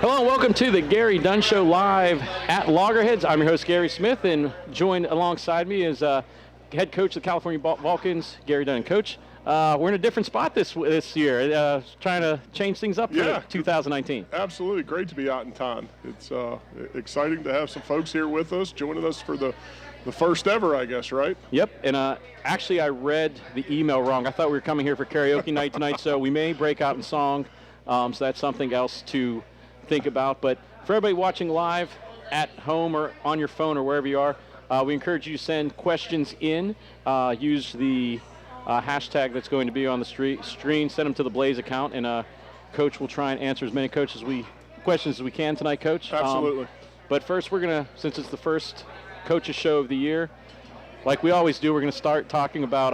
Hello and welcome to the Gary Dunn Show live at LAGERHEADS. I'm your host, Gary Smith, and joined alongside me is head coach of the California Vulcans, Gary Dunn. Coach, we're in a different spot this year, trying to change things up for 2019. Absolutely. Great to be out in town. It's exciting to have some folks here with us, joining us for the first ever, I guess, right? Yep, and actually I read the email wrong. I thought we were coming here for karaoke night tonight, so we may break out in song, so that's something else to think about. But for everybody watching live at home or on your phone or wherever you are, we encourage you to send questions in. Use the hashtag that's going to be on the screen. Send them to the Blaze account, and Coach will try and answer as many questions as we can tonight, Coach. Absolutely. But first, we're going to, since it's the first Coaches Show of the year, like we always do, we're going to start talking about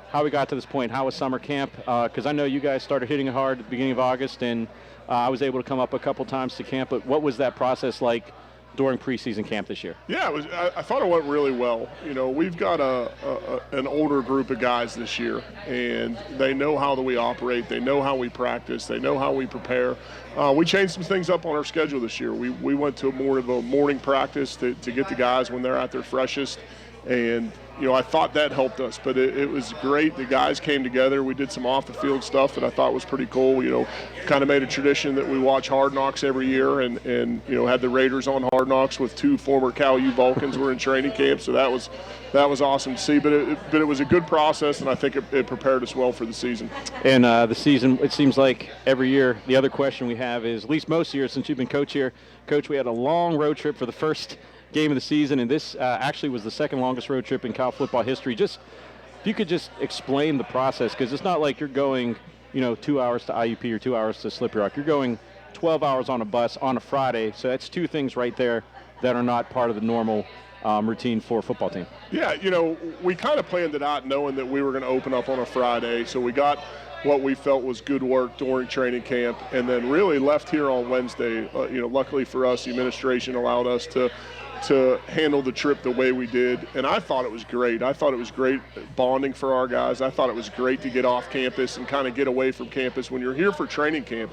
how we got to this point. How was summer camp? Because I know you guys started hitting it hard at the beginning of August, and I was able to come up a couple times to camp. But what was that process like during preseason camp this year? Yeah, I thought it went really well. You know, we've got an older group of guys this year, and they know how we operate. They know how we practice. They know how we prepare. We changed some things up on our schedule this year. We went to more of a morning practice to get the guys when they're at their freshest. And, you know, I thought that helped us, but it was great. The guys came together. We did some off-the-field stuff that I thought was pretty cool. You know, kind of made a tradition that we watch Hard Knocks every year and you know, had the Raiders on Hard Knocks with two former Cal U Vulcans were in training camp, so that was awesome to see. But it was a good process, and I think it prepared us well for the season. And the season, it seems like every year, the other question we have is, at least most years since you've been coach here, Coach, we had a long road trip for the first game of the season, and this actually was the second longest road trip in Cal football history. Just if you could just explain the process, because it's not like you're going, you know, 2 hours to IUP or 2 hours to Slippery Rock. You're going 12 hours on a bus on a Friday, so that's two things right there that are not part of the normal routine for a football team. Yeah, you know, we kind of planned it out knowing that we were going to open up on a Friday, so we got what we felt was good work during training camp, and then really left here on Wednesday. You know, luckily for us, the administration allowed us to handle the trip the way we did, and I thought it was great. I thought it was great bonding for our guys. I thought it was great to get off campus and kind of get away from campus. When you're here for training camp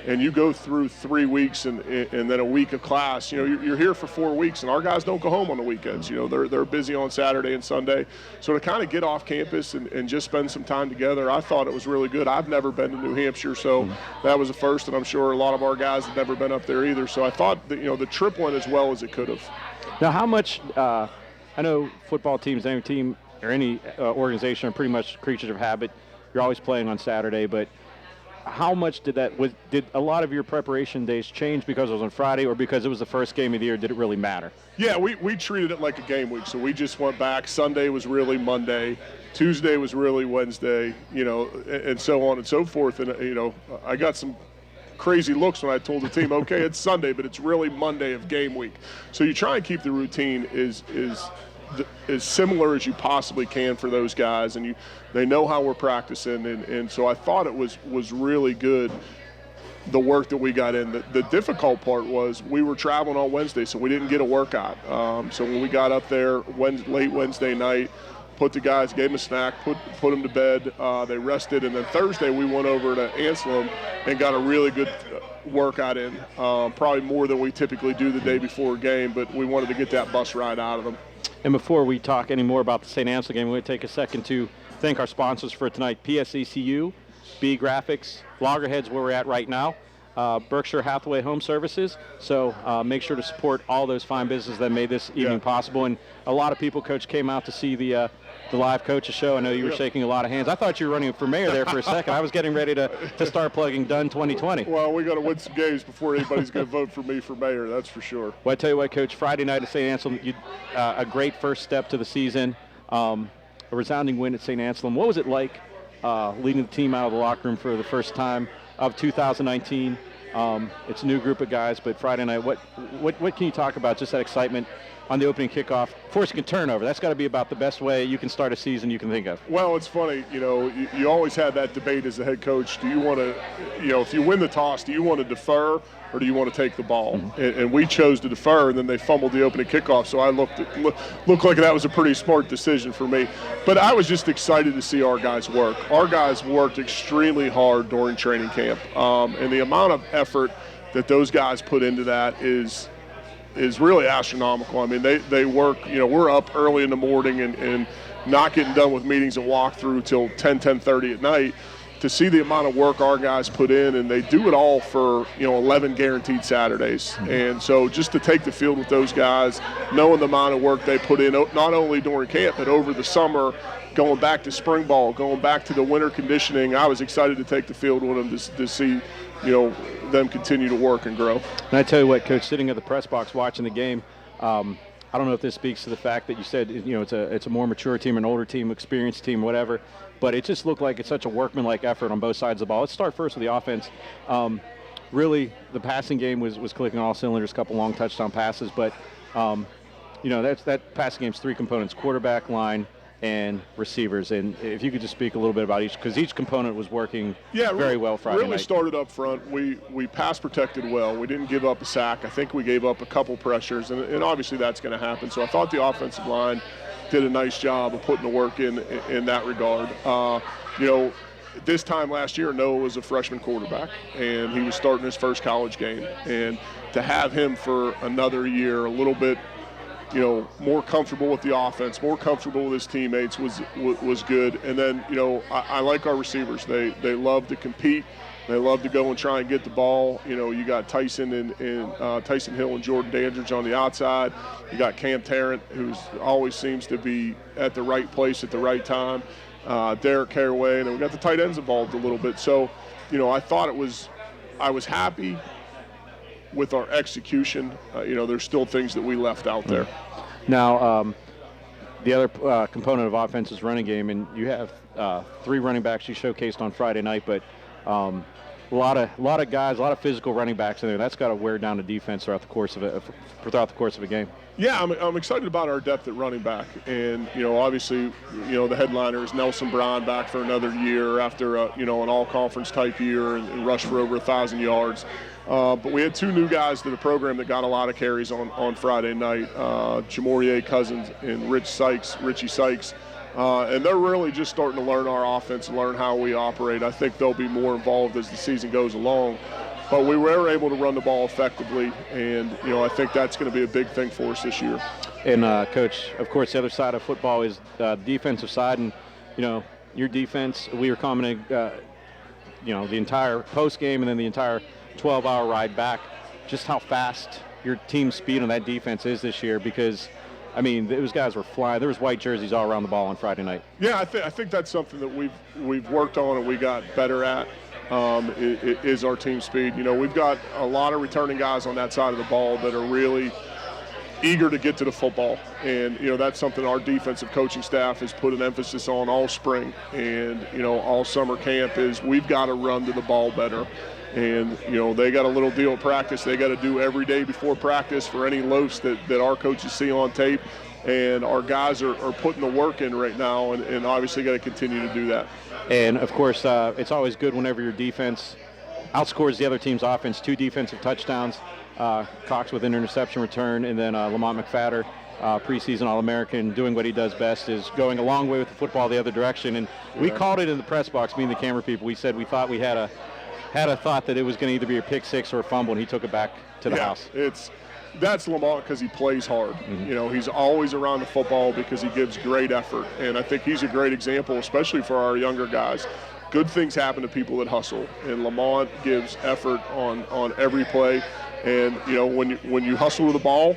and you go through 3 weeks and then a week of class, you know, you're here for 4 weeks, and our guys don't go home on the weekends. You know, they're busy on Saturday and Sunday. So to kind of get off campus and just spend some time together, I thought it was really good. I've never been to New Hampshire, so that was a first, and I'm sure a lot of our guys have never been up there either. So I thought that, you know, the trip went as well as it could have. Now, how much, I know football teams, any team or any organization are pretty much creatures of habit. You're always playing on Saturday, but how much did a lot of your preparation days change because it was on Friday or because it was the first game of the year? Did it really matter? Yeah, we treated it like a game week, so we just went back. Sunday was really Monday. Tuesday was really Wednesday, you know, and so on and so forth. And, you know, I got some crazy looks when I told the team, okay, it's Sunday, but it's really Monday of game week. So you try and keep the routine as similar as you possibly can for those guys, and they know how we're practicing, and so I thought it was really good, the work that we got in. The difficult part was we were traveling on Wednesday, so we didn't get a workout. So when we got up there late Wednesday night, put the guys, gave them a snack, put them to bed. They rested, and then Thursday we went over to Anselm and got a really good workout in, probably more than we typically do the day before a game, but we wanted to get that bus ride out of them. And before we talk any more about the St. Anselm game, we're going to take a second to thank our sponsors for tonight, PSECU, B Graphics, LAGERHEADS, where we're at right now, Berkshire Hathaway Home Services. So make sure to support all those fine businesses that made this evening possible. And a lot of people, Coach, came out to see the live Coaches Show. I know you were shaking a lot of hands. I thought you were running for mayor there for a second. I was getting ready to start plugging Dunn 2020. Well, we got to win some games before anybody's going to vote for me for mayor, that's for sure. Well, I tell you what, Coach, Friday night at St. Anselm, a great first step to the season, a resounding win at St. Anselm. What was it like leading the team out of the locker room for the first time of 2019? It's a new group of guys, but Friday night, what can you talk about, just that excitement on the opening kickoff, forcing a turnover? That's got to be about the best way you can start a season you can think of. Well, it's funny, you know, you always have that debate as a head coach. Do you want to, you know, if you win the toss, do you want to defer or do you want to take the ball? And we chose to defer, and then they fumbled the opening kickoff, so I looked like that was a pretty smart decision for me. But I was just excited to see our guys work. Our guys worked extremely hard during training camp, and the amount of effort that those guys put into that is really astronomical. I mean, they work, we're up early in the morning and not getting done with meetings and walkthrough till 10:30 at night. To see the amount of work our guys put in, and they do it all for 11 guaranteed Saturdays. And so just to take the field with those guys, knowing the amount of work they put in, not only during camp but over the summer, going back to spring ball, going back to the winter conditioning, I was excited to take the field with them to see them continue to work and grow. And I tell you what, Coach, sitting at the press box watching the game, I don't know if this speaks to the fact that you said it's a more mature team, an older team, experienced team, whatever. But it just looked like it's such a workmanlike effort on both sides of the ball. Let's start first with the offense. Really, the passing game was clicking all cylinders, a couple long touchdown passes. But, that passing game's three components: quarterback, line, and receivers. And if you could just speak a little bit about each, because each component was working very well Friday night. Really started up front. We pass protected well. We didn't give up a sack. I think we gave up a couple pressures, and obviously that's going to happen. So I thought the offensive line did a nice job of putting the work in that regard. This time last year, Noah was a freshman quarterback, and he was starting his first college game. And to have him for another year, a little bit, more comfortable with the offense, more comfortable with his teammates was good. And then, I like our receivers. They love to compete. They love to go and try and get the ball. You got Tyson and Tyson Hill and Jordan Dandridge on the outside. You got Cam Tarrant, who always seems to be at the right place at the right time. Derek Caraway, and then we got the tight ends involved a little bit. So, I thought I was happy with our execution. There's still things that we left out there. Now, the other component of offense is running game, and you have three running backs you showcased on Friday night, but a lot of guys, a lot of physical running backs in there. That's got to wear down the defense throughout the course of a game. Yeah, I'm excited about our depth at running back, and obviously, the headliner is Nelson Brown back for another year after an all-conference type year and rushed for over 1,000 yards. But we had two new guys to the program that got a lot of carries on Friday night, Jamorie Cousins and Richie Sykes. And they're really just starting to learn our offense and learn how we operate. I think they'll be more involved as the season goes along. But we were able to run the ball effectively, and, I think that's going to be a big thing for us this year. And, Coach, of course, the other side of football is the defensive side. And, your defense, we were commenting, the entire post game and then the entire 12-hour ride back, just how fast your team's speed on that defense is this year, because – those guys were flying. There was white jerseys all around the ball on Friday night. Yeah, I think that's something that we've worked on and we got better at. Is our team speed. We've got a lot of returning guys on that side of the ball that are really eager to get to the football, and that's something our defensive coaching staff has put an emphasis on all spring and all summer camp. Is we've got to run to the ball better. And, they got a little deal of practice they got to do every day before practice for any loafs that our coaches see on tape. And our guys are putting the work in right now, and obviously got to continue to do that. And, of course, it's always good whenever your defense outscores the other team's offense. 2 defensive touchdowns, Cox with an interception return, and then Lamont McFadder, preseason All-American, doing what he does best, is going a long way with the football the other direction. And we called it in the press box, me and the camera people. We said we thought we had a thought that it was going to either be a pick six or a fumble, and he took it back to the house. That's Lamont because he plays hard. Mm-hmm. He's always around the football because he gives great effort, and I think he's a great example, especially for our younger guys. Good things happen to people that hustle, and Lamont gives effort on every play. And when you hustle with the ball,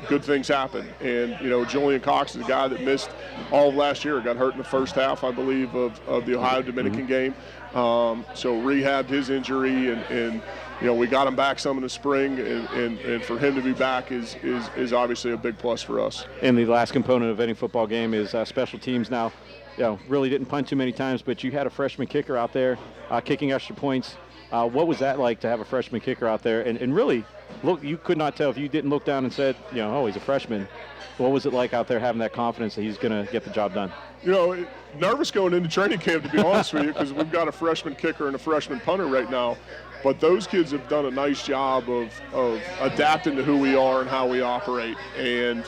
good things happen. And Julian Cox is a guy that missed all of last year. Got hurt in the first half, I believe, of the Ohio Dominican game. So rehabbed his injury, and we got him back some in the spring, and for him to be back is obviously a big plus for us. And the last component of any football game is special teams. Now, really didn't punt too many times, but you had a freshman kicker out there kicking extra points. What was that like to have a freshman kicker out there? And really, look, you could not tell if you didn't look down and said, oh, he's a freshman. What was it like out there having that confidence that he's going to get the job done? Nervous going into training camp, to be honest with you, because we've got a freshman kicker and a freshman punter right now. But those kids have done a nice job of adapting to who we are and how we operate. And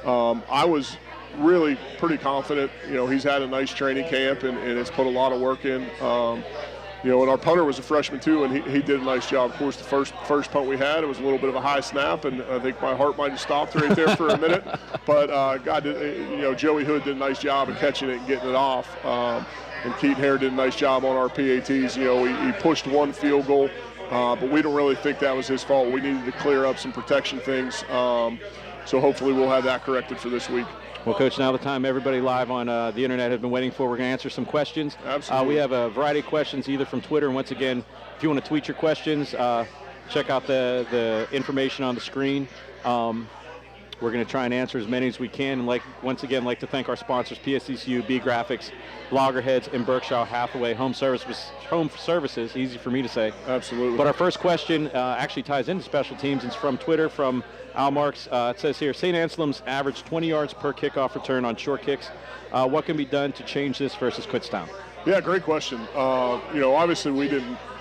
I was really pretty confident. He's had a nice training camp and has put a lot of work in. and our punter was a freshman too, and he did a nice job. Of course, the first punt we had, it was a little bit of a high snap, and I think my heart might have stopped right there for a minute. But God did, Joey Hood did a nice job of catching it and getting it off. And Keaton Hare did a nice job on our PATs. He pushed one field goal, but we don't really think that was his fault. We needed to clear up some protection things. So hopefully we'll have that corrected for this week. Well, Coach, now the time everybody live on the internet has been waiting for. We're going to answer some questions. Absolutely. We have a variety of questions either from Twitter, and once again, if you want to tweet your questions, check out the information on the screen. We're going to try and answer as many as we can. And once again, like to thank our sponsors, PSCCU, B Graphics, LAGERHEADS, and Berkshire Hathaway Home Services, easy for me to say. Absolutely. But our first question actually ties into special teams. It's from Twitter, from Al Marks. It says here, St. Anselm's averaged 20 yards per kickoff return on short kicks. What can be done to change this versus Kutztown? Yeah, great question. Obviously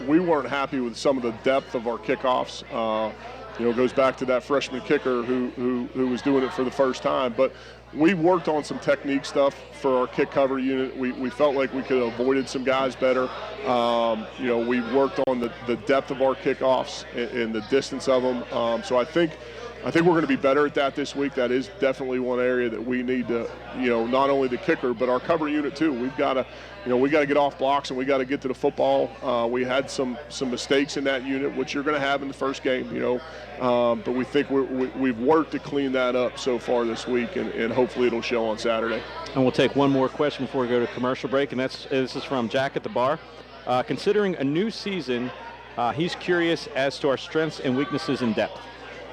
we weren't happy with some of the depth of our kickoffs. It goes back to that freshman kicker who was doing it for the first time. But we worked on some technique stuff for our kick cover unit. We felt like we could have avoided some guys better. We worked on the depth of our kickoffs and the distance of them. So I think we're going to be better at that this week. That is definitely one area that we need to, not only the kicker, but our cover unit too. We've got to, we got to get off blocks and we got to get to the football. We had some mistakes in that unit, which you're going to have in the first game, but we think we've worked to clean that up so far this week, and hopefully it'll show on Saturday. And we'll take one more question before we go to commercial break, and this is from Jack at the bar. Considering a new season, he's curious as to our strengths and weaknesses in depth.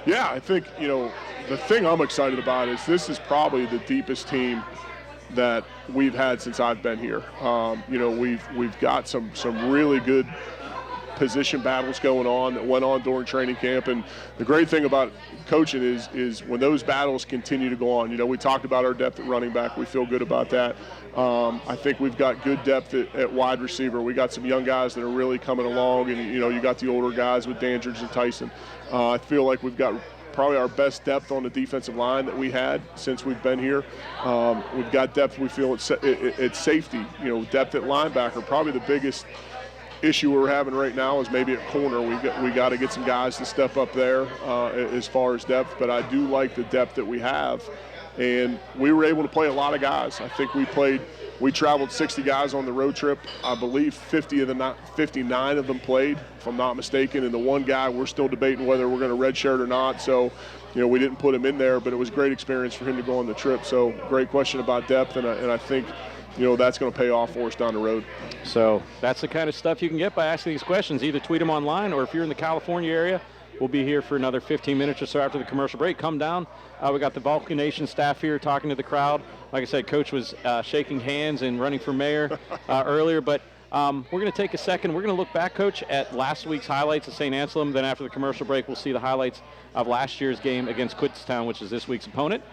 Yeah, I think, the thing I'm excited about is this is probably the deepest team that we've had since I've been here. We've got some really good position battles going on that went on during training camp, and the great thing about coaching is when those battles continue to go on. We talked about our depth at running back. We feel good about that. I think we've got good depth at wide receiver. We got some young guys that are really coming along, and you got the older guys with Dandridge and Tyson. I feel like we've got probably our best depth on the defensive line that we had since we've been here. We've got depth, we feel, at safety. Depth at linebacker. Probably the biggest issue we're having right now is maybe at corner. We got to get some guys to step up there as far as depth, but I do like the depth that we have. And we were able to play a lot of guys. I think we traveled 60 guys on the road trip. I believe 59 of them played, if I'm not mistaken. And the one guy, we're still debating whether we're going to redshirt or not. So, we didn't put him in there, but it was a great experience for him to go on the trip. So, great question about depth, and I think, that's going to pay off for us down the road. So that's the kind of stuff you can get by asking these questions. Either tweet them online, or if you're in the California area, we'll be here for another 15 minutes or so after the commercial break. Come down. We got the Vulcan Nation staff here talking to the crowd. Like I said, Coach was shaking hands and running for mayor earlier, but we're going to take a second. We're going to look back, Coach, at last week's highlights of St. Anselm. Then after the commercial break, we'll see the highlights of last year's game against Kutztown, which is this week's opponent.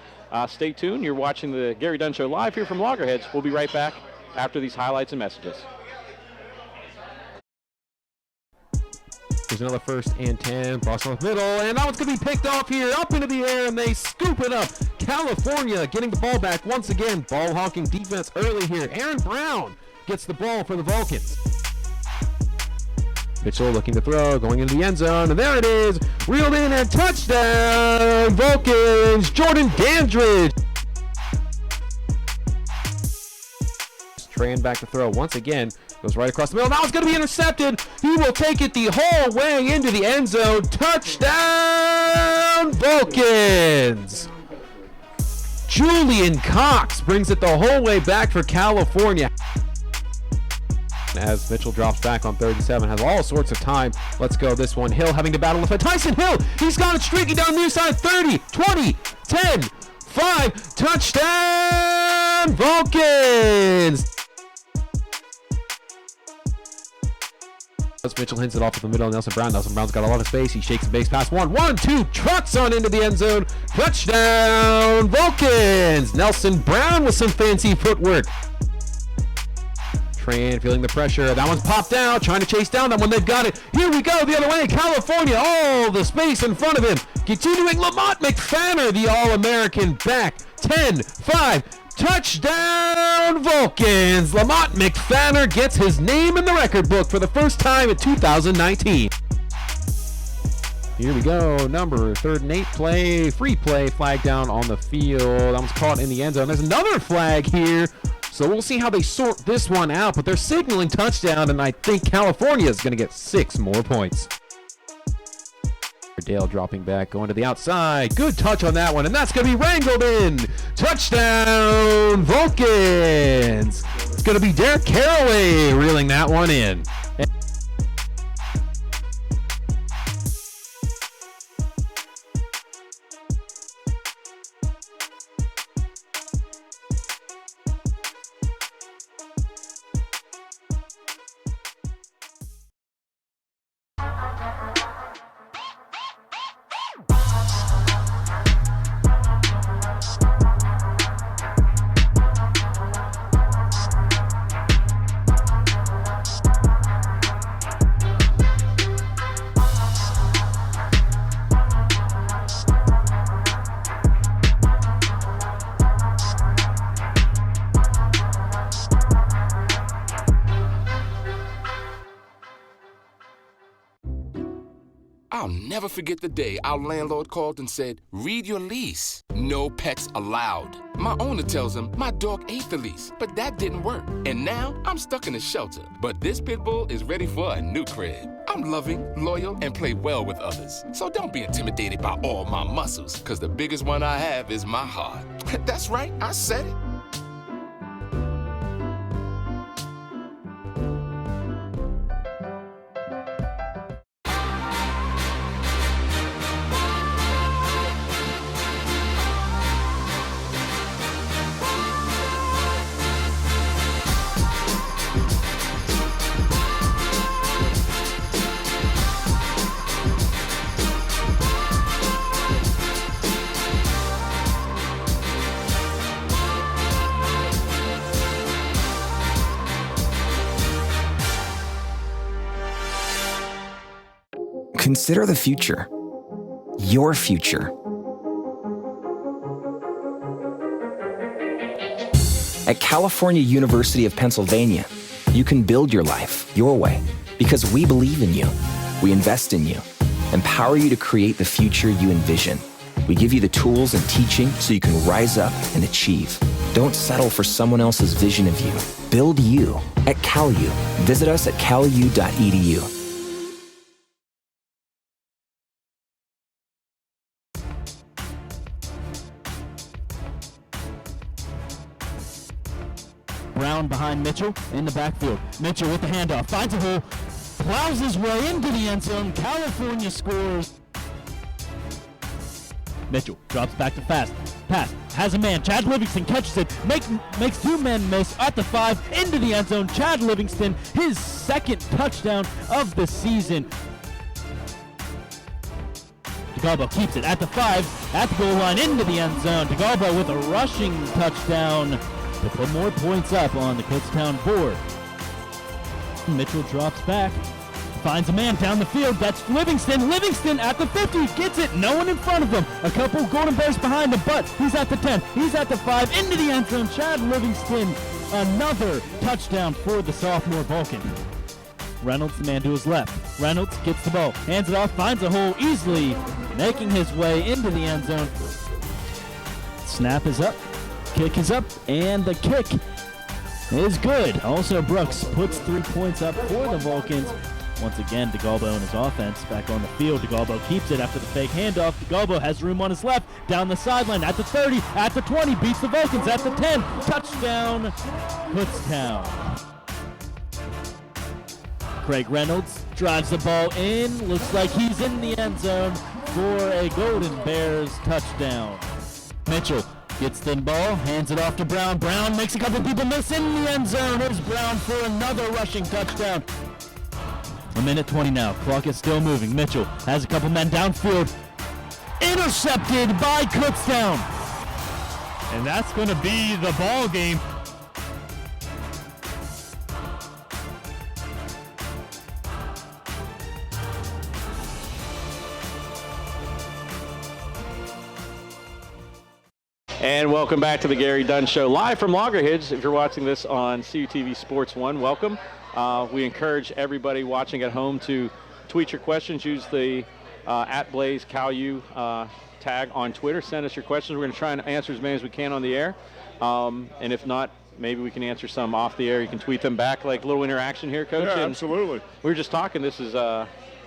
Stay tuned. You're watching the Gary Dunn Show live here from LAGERHEADS. We'll be right back after these highlights and messages. There's another 1st and 10. Boston up middle, and that one's going to be picked off here, up into the air, and they scoop it up. California getting the ball back once again. Ball hawking defense early here. Aaron Brown gets the ball for the Vulcans. Mitchell looking to throw, going into the end zone, and there it is. Reeled in and touchdown, Vulcans. Jordan Dandridge. Tran back to throw once again. Goes right across the middle. Now it's going to be intercepted. He will take it the whole way into the end zone. Touchdown, Vulcans. Julian Cox brings it the whole way back for California. As Mitchell drops back on 3rd and 7, has all sorts of time. Let's go this one. Hill having to battle with Tyson Hill. He's got it streaking down near side. 30, 20, 10, 5. Touchdown, Vulcans. Mitchell hints it off to the middle. Nelson Brown's got a lot of space. He shakes the base pass. 1-1-2. Trucks on into the end zone. Touchdown, Vulcans. Nelson Brown with some fancy footwork. Tran feeling the pressure. That one's popped out. Trying to chase down that one. They've got it. Here we go the other way. California. All the space in front of him. Continuing. Lamont McFanner, the All-American back. 10, 5, Touchdown, Vulcans! Lamont McFadden gets his name in the record book for the first time in 2019. Here we go. Number 3rd and 8 play. Free play. Flag down on the field. That was caught in the end zone. There's another flag here. So we'll see how they sort this one out. But they're signaling touchdown, and I think California is going to get 6 more points. Dale dropping back, going to the outside. Good touch on that one, and that's going to be wrangled in. Touchdown, Vulcans. It's going to be Derek Caraway reeling that one in. I'll never forget the day our landlord called and said, read your lease. No pets allowed. My owner tells him my dog ate the lease, but that didn't work. And now I'm stuck in a shelter. But this pit bull is ready for a new crib. I'm loving, loyal, and play well with others. So don't be intimidated by all my muscles, because the biggest one I have is my heart. That's right, I said it. Consider the future. Your future. At California University of Pennsylvania, you can build your life your way because we believe in you. We invest in you, empower you to create the future you envision. We give you the tools and teaching so you can rise up and achieve. Don't settle for someone else's vision of you. Build you at CalU. Visit us at calu.edu. Brown behind Mitchell in the backfield. Mitchell with the handoff, finds a hole, plows his way into the end zone. California scores. Mitchell drops back to pass, has a man. Chad Livingston catches it, makes 2 men miss at the 5, into the end zone. Chad Livingston, his 2nd touchdown of the season. DeGalbo keeps it at the 5, at the goal line, into the end zone. DeGalbo with a rushing touchdown to put more points up on the Kutztown board. Mitchell drops back, finds a man down the field. That's Livingston. Livingston at the 50, gets it. No one in front of him. A couple Golden Bears behind him, but he's at the 10. He's at the 5, into the end zone. Chad Livingston, another touchdown for the sophomore Vulcan. Reynolds, the man to his left. Reynolds gets the ball, hands it off, finds a hole easily, making his way into the end zone. Snap is up. Kick is up, and the kick is good. Also, Brooks puts 3 points up for the Vulcans. Once again, DeGalbo and his offense back on the field. DeGalbo keeps it after the fake handoff. DeGalbo has room on his left, down the sideline, at the 30, at the 20, beats the Vulcans at the 10. Touchdown, Kutztown. Craig Reynolds drives the ball in. Looks like he's in the end zone for a Golden Bears touchdown. Mitchell gets the ball, hands it off to Brown. Brown makes a couple people miss in the end zone. Here's Brown for another rushing touchdown. 1:20 now. Clock is still moving. Mitchell has a couple men downfield. Intercepted by Kutztown. And that's going to be the ball game. And welcome back to the Gary Dunn Show, live from LAGERHEADS. If you're watching this on CUTV Sports 1, welcome. We encourage everybody watching at home to tweet your questions. Use the @BlazeCalU tag on Twitter. Send us your questions. We're going to try and answer as many as we can on the air. And if not, maybe we can answer some off the air. You can tweet them back, like a little interaction here, Coach. Yeah, And absolutely. we were just talking. This has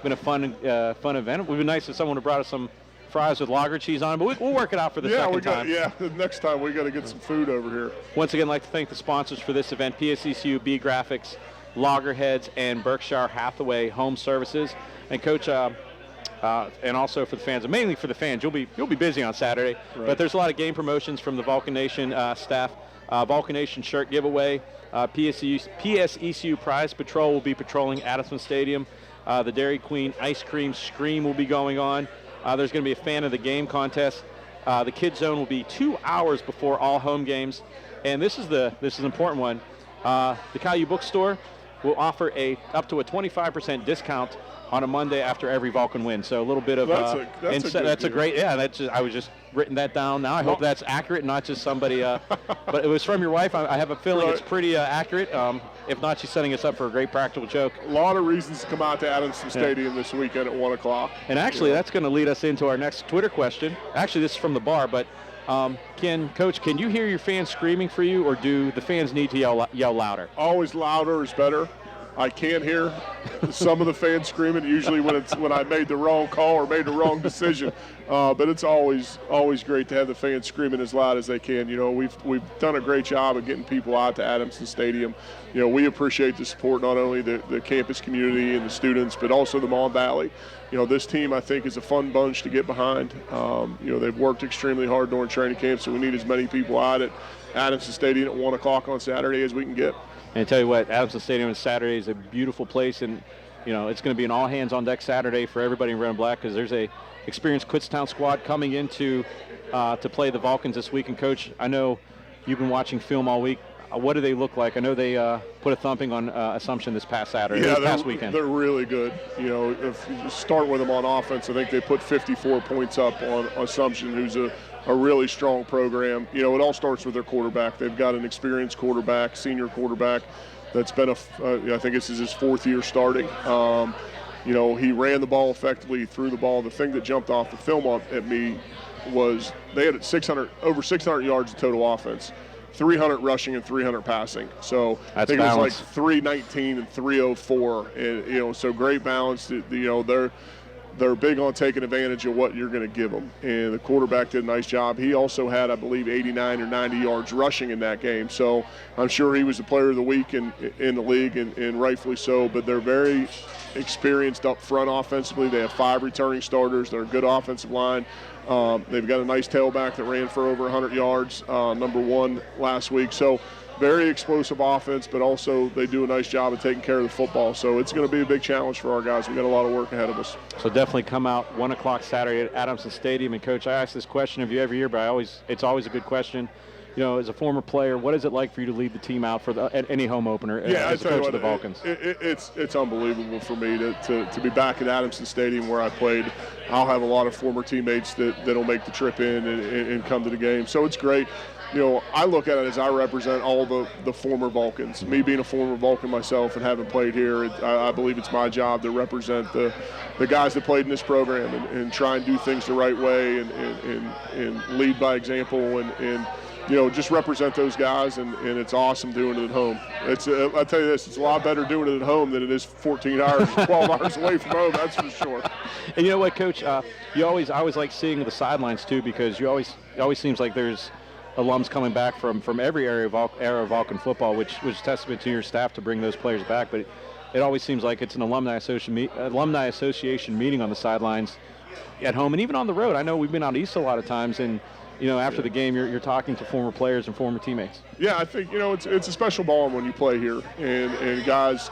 been a fun event. It would be nice if someone had brought us some fries with lager cheese on, but we'll work it out for the second time. The next time we got to get some food over here. Once again, I'd like to thank the sponsors for this event: PSECU, B Graphics, LAGERHEADS, and Berkshire Hathaway Home Services. And Coach, and also for the fans, and mainly for the fans, you'll be busy on Saturday. Right. But there's a lot of game promotions from the Vulcan Nation staff. Vulcan Nation shirt giveaway. PSECU Prize Patrol will be patrolling Addison Stadium. The Dairy Queen Ice Cream Scream will be going on. There's going to be a fan of the game contest. The Kids Zone will be 2 hours before all home games. And this is an important one. The Caillou Bookstore will offer up to a 25% discount on a Monday after every Vulcan win. So a little bit of that's a great. Yeah, I was just written that down. Now I hope that's accurate, not just somebody. But it was from your wife. I have a feeling it's pretty accurate. If not, she's setting us up for a great practical joke. A lot of reasons to come out to Addison Stadium this weekend at 1 o'clock. And actually, that's going to lead us into our next Twitter question. Actually, this is from the bar, but Coach, can you hear your fans screaming for you, or do the fans need to yell louder? Always louder is better. I can't hear some of the fans screaming, usually when I made the wrong call or made the wrong decision. But it's always great to have the fans screaming as loud as they can. You know, we've done a great job of getting people out to Adamson Stadium. You know, we appreciate the support, not only the campus community and the students, but also the Mon Valley. You know, this team, I think, is a fun bunch to get behind. You know, they've worked extremely hard during training camp, so we need as many people out at Adamson Stadium at 1 o'clock on Saturday as we can get. And I tell you what, Adamson Stadium on Saturday is a beautiful place, and you know it's going to be an all-hands-on-deck Saturday for everybody in red and black, because there's a experienced Kutztown squad coming into to play the Vulcans this week. And Coach, I know you've been watching film all week. What do they look like? I know they put a thumping on Assumption this past Saturday, this past weekend. They're really good. You know, if you start with them on offense, I think they put 54 points up on Assumption, who's a really strong program. You know, it all starts with their quarterback. They've got an experienced quarterback, senior quarterback, that's been I think this is his 4th year starting. You know, he ran the ball effectively, threw the ball. The thing that jumped off the film at me was they had over 600 yards of total offense, 300 rushing and 300 passing. So that's I think balance. It was like 319 and 304, and you know, so great balance. You know, they're big on taking advantage of what you're going to give them, and the quarterback did a nice job. He also had, I believe, 89 or 90 yards rushing in that game, so I'm sure he was the player of the week in the league, and rightfully so. But they're very experienced up front offensively. They have 5 returning starters. They're a good offensive line. They've got a nice tailback that ran for over 100 yards, number 1 last week. So very explosive offense, but also they do a nice job of taking care of the football. So it's going to be a big challenge for our guys. We've got a lot of work ahead of us. So definitely come out 1 o'clock Saturday at Adamson Stadium. And Coach, I ask this question of you every year, but it's always a good question. You know, as a former player, what is it like for you to lead the team out at any home opener as a coach of the Vulcans? It's unbelievable for me to be back at Adamson Stadium where I played. I'll have a lot of former teammates that'll make the trip in and come to the game. So it's great. You know, I look at it as I represent all the former Vulcans. Me being a former Vulcan myself and having played here, I believe it's my job to represent the guys that played in this program and try and do things the right way and lead by example and you know, just represent those guys, and it's awesome doing it at home. I'll tell you this, it's a lot better doing it at home than it is 14 hours, 12 hours away from home, that's for sure. And you know what, Coach, I always like seeing the sidelines too, because it always seems like there's alums coming back from every era of Vulcan football, which was testament to your staff to bring those players back. But it always seems like it's an alumni association meeting on the sidelines at home and even on the road. I know we've been out east a lot of times, and you know, after the game, you're talking to former players and former teammates. Yeah, I think, you know, it's a special ball when you play here, and guys,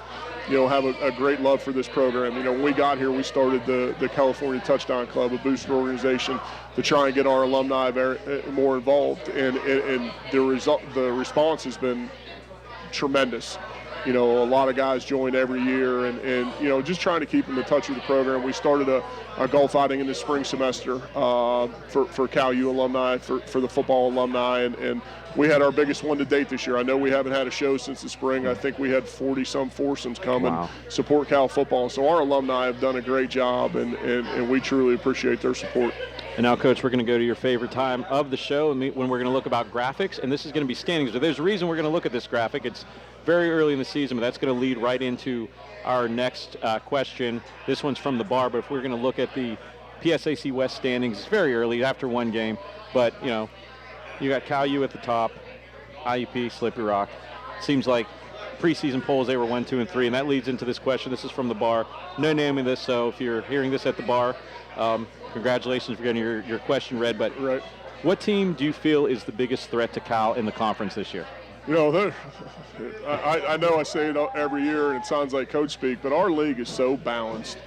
you know, have a great love for this program. You know, when we got here, we started the California Touchdown Club, a boosted organization to try and get our alumni more involved, and the response has been tremendous. a lot of guys join every year, and just trying to keep them in touch with the program. We started a golf outing in the spring semester for Cal U alumni, for the football alumni, and we had our biggest one to date this year. I know we haven't had a show since the spring. I think we had 40-some foursomes come and support Cal football. So our alumni have done a great job, and we truly appreciate their support. And now, Coach, we're going to go to your favorite time of the show when we're going to look about graphics, and this is going to be standings. So there's a reason we're going to look at this graphic. It's very early in the season, but that's going to lead right into our next question. This one's from the bar, but if we're going to look at the PSAC West standings, it's very early after one game, but, you got Cal U at the top, IUP, Slippery Rock. Seems like preseason polls, they were 1, 2, and 3, and that leads into this question. This is from the bar. No naming this, so if you're hearing this at the bar, congratulations for getting your question read. But right. What team do you feel is the biggest threat to Cal in the conference this year? I know I say it every year, and it sounds like coach speak, but our league is so balanced.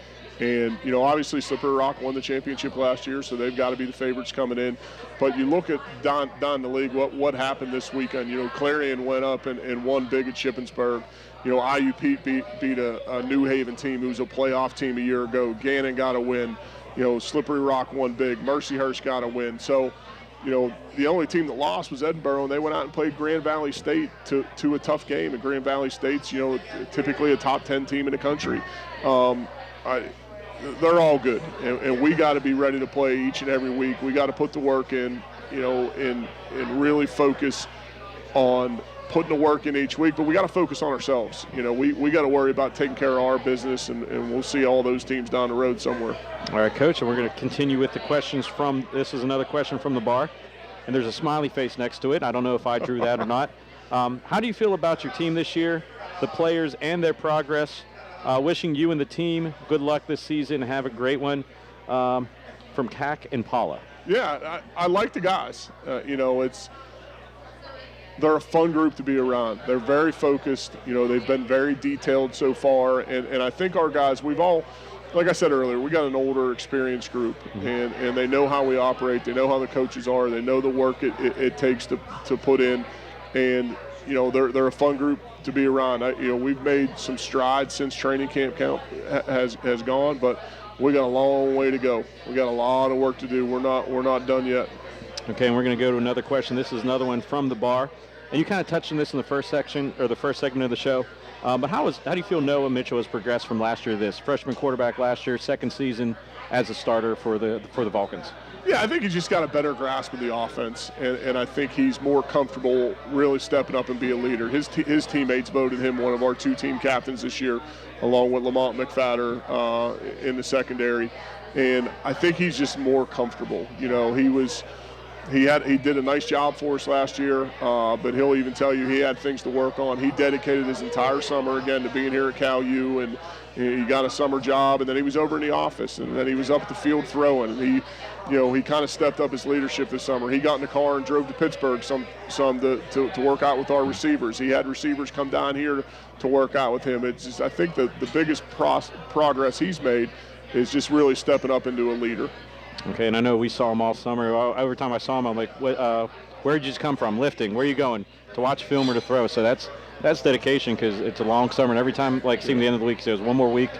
And, obviously Slippery Rock won the championship last year, so they've got to be the favorites coming in. But you look at Dunn, the league, what happened this weekend. Clarion went up and won big at Shippensburg. IUP beat a New Haven team who was a playoff team a year ago. Gannon got a win. Slippery Rock won big. Mercyhurst got a win. So, the only team that lost was Edinboro, and they went out and played Grand Valley State to a tough game. And Grand Valley State's, typically a top 10 team in the country. They're all good, and we got to be ready to play each and every week. We got to put the work in, and really focus on putting the work in each week. But we got to focus on ourselves. We got to worry about taking care of our business, and we'll see all those teams down the road somewhere. All right, Coach, and we're going to continue with the questions this is another question from the bar, and there's a smiley face next to it. I don't know if I drew that or not. How do you feel about your team this year, the players and their progress? Wishing you and the team good luck this season. Have a great one. From CAC and Paula. Yeah, I like the guys. They're a fun group to be around. They're very focused. They've been very detailed so far. And I think our guys, we've all, like I said earlier, we got an older, experienced group. And they know how we operate. They know how the coaches are. They know the work it takes to put in. And, they're a fun group to be around. We've made some strides since training camp has gone, but we got a long way to go. We got a lot of work to do. We're not done yet. Okay, and we're going to go to another question. This is another one from the bar, and you kind of touched on this in the first section or the first segment of the show. But how do you feel Noah Mitchell has progressed from last year to this? Freshman quarterback last year, second season as a starter for the Vulcans. Yeah, I think he's just got a better grasp of the offense, and I think he's more comfortable really stepping up and be a leader. His teammates voted him one of our 2 team captains this year, along with Lamont McFadder in the secondary, and I think he's just more comfortable. He did a nice job for us last year, but he'll even tell you he had things to work on. He dedicated his entire summer again to being here at Cal U, and he got a summer job, and then he was over in the office, and then he was up the field throwing. And he kind of stepped up his leadership this summer. He got in the car and drove to Pittsburgh some to work out with our receivers. He had receivers come down here to work out with him. It's just, I think the biggest progress he's made is just really stepping up into a leader. Okay, and I know we saw him all summer. Every time I saw him, I'm like, where'd you just come from? Lifting? Where are you going? To watch film or to throw? So that's dedication, because it's a long summer, and every time, seeing the end of the week, so there's one more week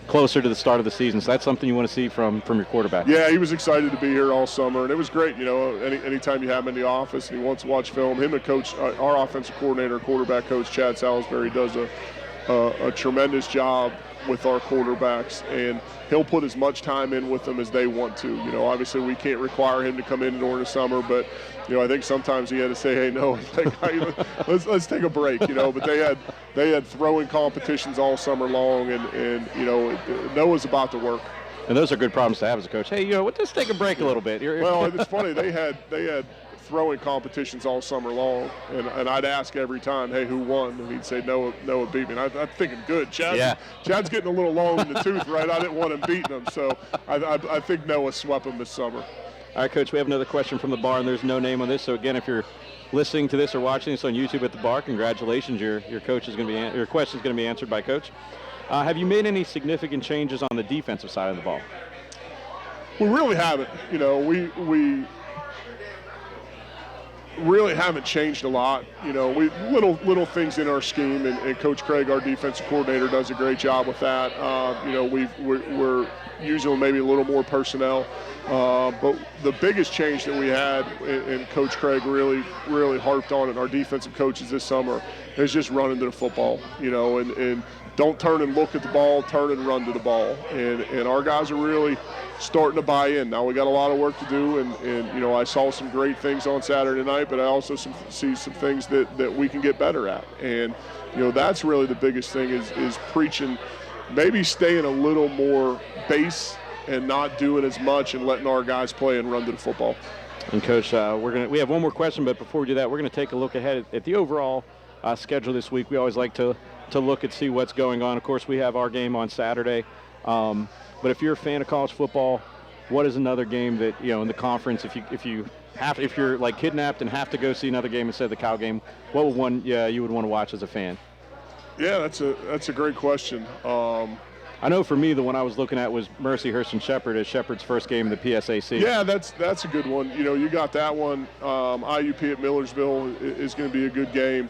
closer to the start of the season. So that's something you want to see from your quarterback. Yeah, he was excited to be here all summer, and it was great. Anytime you have him in the office and he wants to watch film, him and Coach, our offensive coordinator, quarterback coach Chad Salisbury, does a tremendous job with our quarterbacks, and he'll put as much time in with them as they want to. Obviously we can't require him to come in during the summer, but I think sometimes he had to say, hey, no, let's take a break. But they had throwing competitions all summer long, and Noah's about to work. And those are good problems to have as a coach. Hey, let's take a break a little bit. Well, it's funny, they had throwing competitions all summer long, and I'd ask every time, hey, who won? And he'd say, Noah beat me. And I'm thinking, good. Chad's getting a little long in the tooth, right? I didn't want him beating him, so I think Noah swept him this summer. All right, Coach, we have another question from the bar, and there's no name on this. So again, if you're listening to this or watching this on YouTube at the bar, congratulations. Your question is going to be answered by Coach. Have you made any significant changes on the defensive side of the ball? We really haven't. really haven't changed a lot. You know, we little things in our scheme, and Coach Craig, our defensive coordinator, does a great job with that. You know, we're using maybe a little more personnel, but the biggest change that we had, and Coach Craig really harped on it, our defensive coaches this summer, is just running to the football. You know, and don't turn and look at the ball, turn and run to the ball. And our guys are really starting to buy in. Now we got a lot of work to do, and you know, I saw some great things on Saturday night, but I also see some things that we can get better at. And you know, that's really the biggest thing is preaching, maybe staying a little more base and not doing as much and letting our guys play and run to the football. And Coach, we have one more question, but before we do that, we're going to take a look ahead at the overall schedule this week. We always like to look and see what's going on. Of course, we have our game on Saturday. But if you're a fan of college football, what is another game that, you know, in the conference, if you're like kidnapped and have to go see another game instead of the Cal game, what would one you would want to watch as a fan? Yeah, that's a great question. I know for me, the one I was looking at was Mercyhurst and Shepherd as Shepherd's first game in the PSAC. Yeah, that's a good one. You know, you got that one. IUP at Millersville is going to be a good game.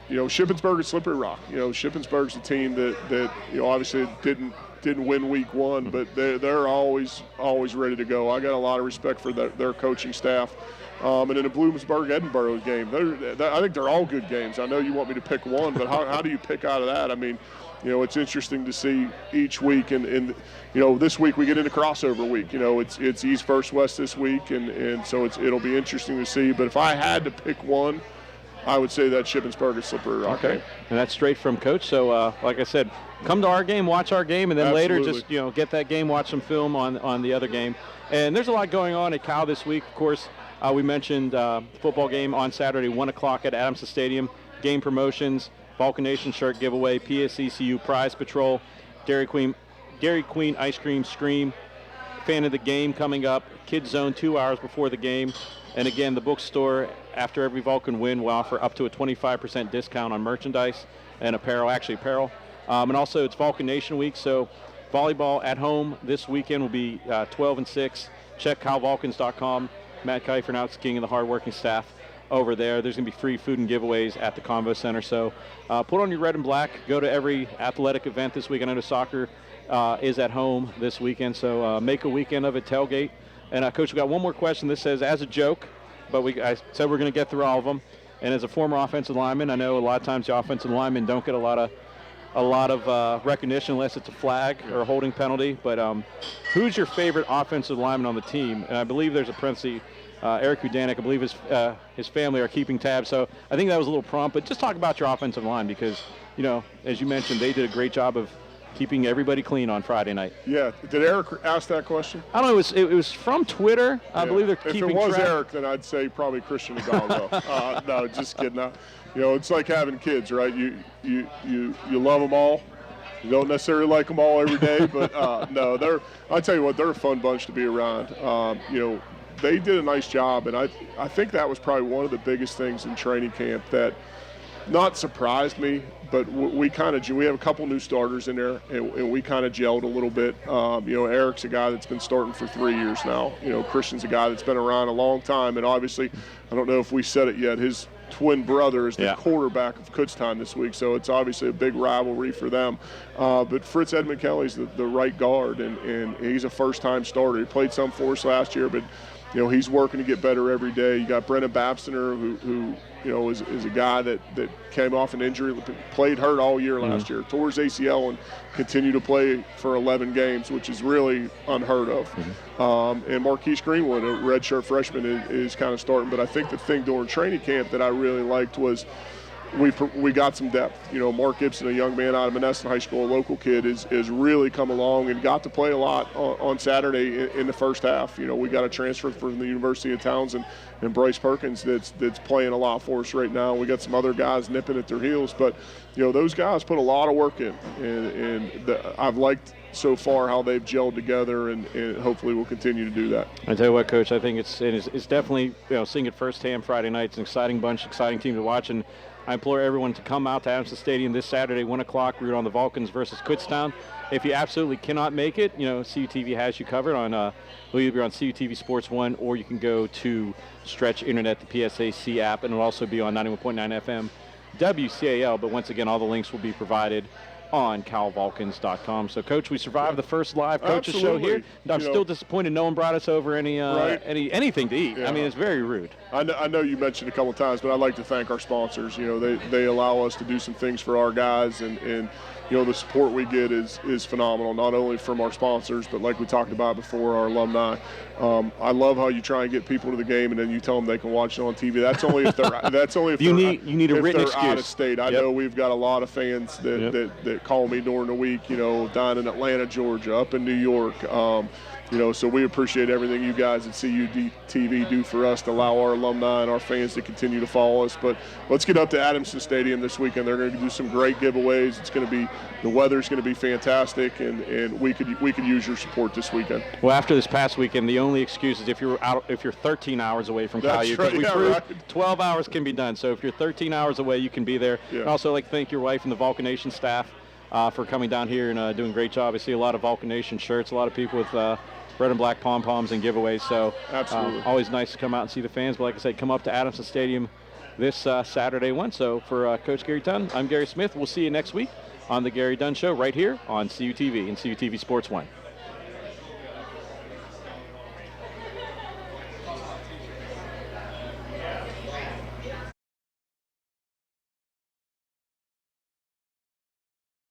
You know, Shippensburg at Slippery Rock. You know, Shippensburg's a team that you know, obviously didn't win week one, but they're always ready to go. I got a lot of respect for their coaching staff. And in the Bloomsburg-Edinburgh game, I think they're all good games. I know you want me to pick one, but how do you pick out of that? I mean, you know, it's interesting to see each week, and you know, this week we get into crossover week. You know, it's East versus West this week, and so it'll be interesting to see. But if I had to pick one, I would say that Shippensburg at Slippery Rock. Okay, and that's straight from Coach. So, like I said, come to our game, watch our game, and then Absolutely. later just, you know, get that game, watch some film on the other game. And there's a lot going on at Cal this week. Of course, we mentioned football game on Saturday, 1 o'clock at Adamson Stadium. Game promotions, Vulcan Nation shirt giveaway, PSECU prize patrol, Dairy Queen ice cream scream, fan of the game coming up, Kids Zone 2 hours before the game. And again, the bookstore, after every Vulcan win, will offer up to a 25% discount on merchandise and apparel. And also, it's Vulcan Nation Week, so volleyball at home this weekend will be 12 and 6. Check CalVulcans.com. Matt Kiefer, King, and the hardworking staff over there. There's going to be free food and giveaways at the Convo Center. So put on your red and black. Go to every athletic event this weekend. I know soccer is at home this weekend, so make a weekend of it, tailgate. And, Coach, we got one more question. This says, as a joke, but I said we're going to get through all of them. And as a former offensive lineman, I know a lot of times the offensive linemen don't get a lot of recognition unless it's a flag or a holding penalty. But who's your favorite offensive lineman on the team? And I believe there's a parenthesis, Eric Udanik. I believe his family are keeping tabs. So I think that was a little prompt. But just talk about your offensive line because, you know, as you mentioned, they did a great job of keeping everybody clean on Friday night. Yeah. Did Eric ask that question? I don't know. It was from Twitter. I believe they're keeping track. If it was Eric, then I'd say probably Christian Agallo. No, just kidding. You know, it's like having kids, right? You love them all. You don't necessarily like them all every day, but no, I tell you what, they're a fun bunch to be around. You know, they did a nice job, and I think that was probably one of the biggest things in training camp that not surprised me, but we have a couple new starters in there, and we kind of gelled a little bit. You know, Eric's a guy that's been starting for 3 years now. You know, Christian's a guy that's been around a long time, and obviously, I don't know if we said it yet, his twin brother is the quarterback of Kutztown this week, so it's obviously a big rivalry for them. But Fritz Edmund Kelly's the right guard, and he's a first-time starter. He played some for us last year, but you know, he's working to get better every day. You got Brennan Babstiner, who you know, is a guy that came off an injury, played hurt all year last year, tore his ACL and continued to play for 11 games, which is really unheard of. And Marquise Greenwood, a redshirt freshman, is kind of starting. But I think the thing during training camp that I really liked was we got some depth. You know, Mark Gibson, a young man out of Monessen High School, a local kid, is really come along and got to play a lot on Saturday in the first half. You know, we got a transfer from the University of Townsend and Bryce Perkins that's playing a lot for us right now. We got some other guys nipping at their heels, but you know, those guys put a lot of work in, and I've liked so far how they've gelled together, and hopefully we'll continue to do that. I tell you what, Coach, I think it's definitely, you know, seeing it firsthand Friday night. It's an exciting bunch, exciting team to watch, and I implore everyone to come out to Adamson Stadium this Saturday, 1 o'clock. Root on the Vulcans versus Kutztown. If you absolutely cannot make it, CUTV has you covered on, we'll either be on CUTV Sports 1, or you can go to Stretch Internet, the PSAC app, and it'll also be on 91.9 FM WCAL. But once again, all the links will be provided on calvulcans.com. So, Coach, we survived the first live coaches show here. I'm still disappointed no one brought us over anything to eat. Yeah. I mean, it's very rude. I know you mentioned a couple of times, but I'd like to thank our sponsors. They allow us to do some things for our guys, and the support we get is phenomenal, not only from our sponsors, but like we talked about before, our alumni. I love how you try and get people to the game, and then you tell them they can watch it on TV. That's only if they're you need a written excuse. Out of state. I know we've got a lot of fans that call me during the week. Down in Atlanta, Georgia, up in New York. So we appreciate everything you guys at CUTV do for us to allow our alumni and our fans to continue to follow us. But let's get up to Adamson Stadium this weekend. They're going to do some great giveaways. The weather's going to be fantastic, and we could use your support this weekend. Well, after this past weekend, the only excuse is if you're 13 hours away from Caillou. That's right. 12 hours can be done. So if you're 13 hours away, you can be there. Yeah. And also, I'd like to thank your wife and the Vulcan Nation staff for coming down here and doing a great job. I see a lot of Vulcan Nation shirts, a lot of people with red and black pom-poms and giveaways. So absolutely, always nice to come out and see the fans. But like I said, come up to Adamson Stadium this Saturday one. So for Coach Gary Dunn, I'm Gary Smith. We'll see you next week on the Gary Dunn Show right here on CUTV and CUTV Sports 1.